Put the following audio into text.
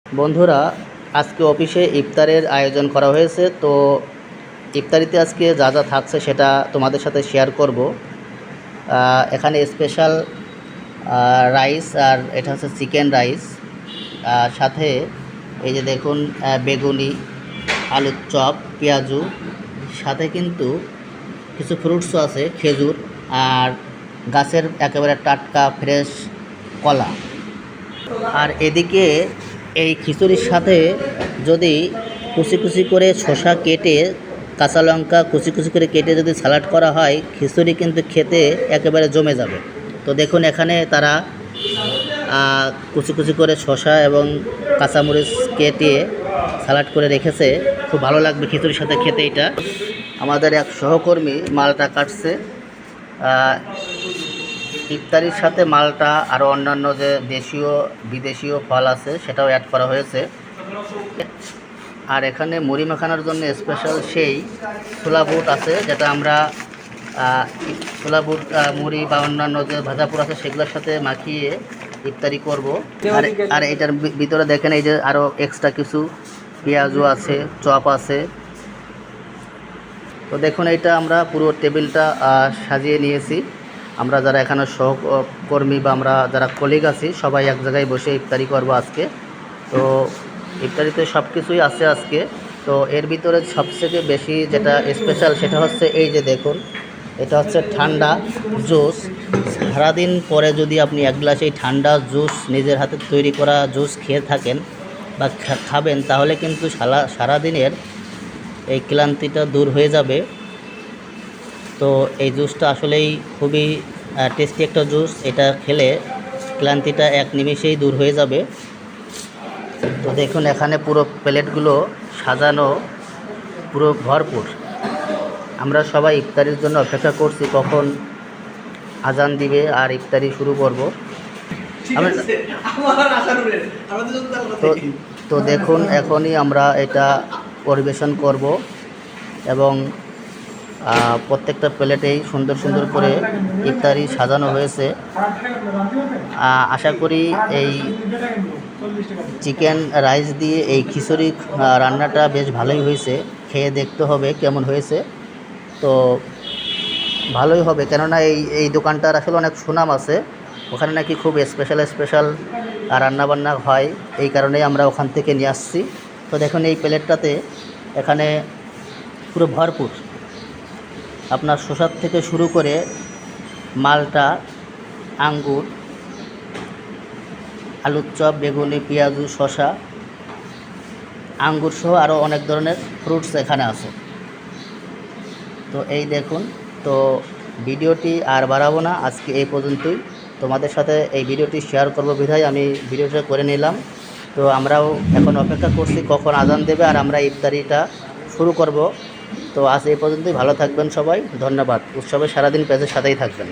বন্ধুরা, আজকে অফিসে ইফতারের আয়োজন করা হয়েছে। তো ইফতারিতে আজকে যা যা থাকছে সেটা তোমাদের সাথে শেয়ার করব। এখানে স্পেশাল রাইস, আর এটা হচ্ছে চিকেন রাইস। আর সাথে এই যে দেখুন বেগুনি, আলুর চপ, পেঁয়াজু, সাথে কিন্তু কিছু ফ্রুটসও আছে, খেজুর, আর গাছের একেবারে টাটকা ফ্রেশ কলা। আর এদিকে এই খিচুড়ির সাথে যদি কুচি কুচি করে শসা কেটে, কাঁচা লঙ্কা কুচি কুচি করে কেটে যদি সালাড করা হয়, খিচুড়ি কিন্তু খেতে একেবারে জমে যাবে। তো দেখুন এখানে তারা কুচি কুচি করে শসা এবং কাঁচামরিচ কেটে সালাড করে রেখেছে। খুব ভালো লাগবে খিচুড়ির সাথে খেতে। এটা আমাদের এক সহকর্মী মালটা কাটছে। ইফতারির সাথে মালটা আরও অন্যান্য যে দেশীয় বিদেশীয় ফল আছে সেটাও অ্যাড করা হয়েছে। আর এখানে মুড়ি মাখানোর জন্য স্পেশাল সেই ছোলা বুট আছে, যেটা আমরা ছোলা বুট মুড়ি বা অন্যান্য যে ভাজাপুর আছে সেগুলোর সাথে মাখিয়ে ইফতারি করব। আর এটার ভিতরে দেখেন এই যে আরও এক্সট্রা কিছু পেঁয়াজও আছে, চপ আছে। তো দেখুন এইটা আমরা পুরো টেবিলটা সাজিয়ে নিয়েছি। আমরা যারা এখানে সহকর্মী বা আমরা যারা কলিগ আছি সবাই এক জায়গায় বসে ইফতারি করব আজকে। তো ইফতারিতে সব কিছুই আছে আজকে। তো এর ভিতরে সবথেকে বেশি যেটা স্পেশাল সেটা হচ্ছে এই যে দেখুন, এটা হচ্ছে ঠান্ডা জুস। সারাদিন পরে যদি আপনি এক গ্লাস এই ঠান্ডা জুস, নিজের হাতে তৈরি করা জুস খেয়ে থাকেন বা খাবেন, তাহলে কিন্তু সারাদিনের এই ক্লান্তিটা দূর হয়ে যাবে। তো এই জুসটা আসলেই খুবই টেস্টি একটা জুস। এটা খেলে ক্লান্তিটা এক নিমেষেই দূর হয়ে যাবে। তো দেখুন এখানে পুরো প্লেটগুলো সাজানো, পুরো ভরপুর। আমরা সবাই ইফতারির জন্য অপেক্ষা করছি কখন আজান দিবে আর ইফতারি শুরু করব। তো দেখুন এখনই আমরা এটা পরিবেশন করব এবং প্রত্যেকটা প্লেটেই সুন্দর সুন্দর করে ইফতারি সাজানো হয়েছে। আশা করি এই চিকেন রাইস দিয়ে এই খিচুড়ি রান্নাটা বেশ ভালোই হয়েছে। খেয়ে দেখতে হবে কেমন হয়েছে। তো ভালোই হবে, কেননা এই দোকানটার আসলে অনেক সুনাম আছে। ওখানে নাকি খুব স্পেশাল রান্নাবান্না হয়, এই কারণেই আমরা ওখান থেকে নিয়ে আসছি। তো দেখুন এই প্লেটটাতে এখানে পুরো ভরপুর, আপনার শসার থেকে শুরু করে মালটা, আঙ্গুর, আলুর চপ, বেগুনি, পেঁয়াজু, শসা, আঙ্গুর সহ আরও অনেক ধরনের ফ্রুটস এখানে আছে। তো এই দেখুন। তো ভিডিওটি আর বাড়াবো না, আজকে এই পর্যন্তই। তোমাদের সাথে এই ভিডিওটি শেয়ার করব বিধায় আমি ভিডিওটা করে নিলাম। তো আমরাও এখন অপেক্ষা করছি কখন আজান দেবে আর আমরা ইফতারিটা শুরু করব। তো আজ এই পর্যন্তই। ভালো থাকবেন সবাই, ধন্যবাদ। উৎসবে সারাদিন পেজের সাথেই থাকবেন।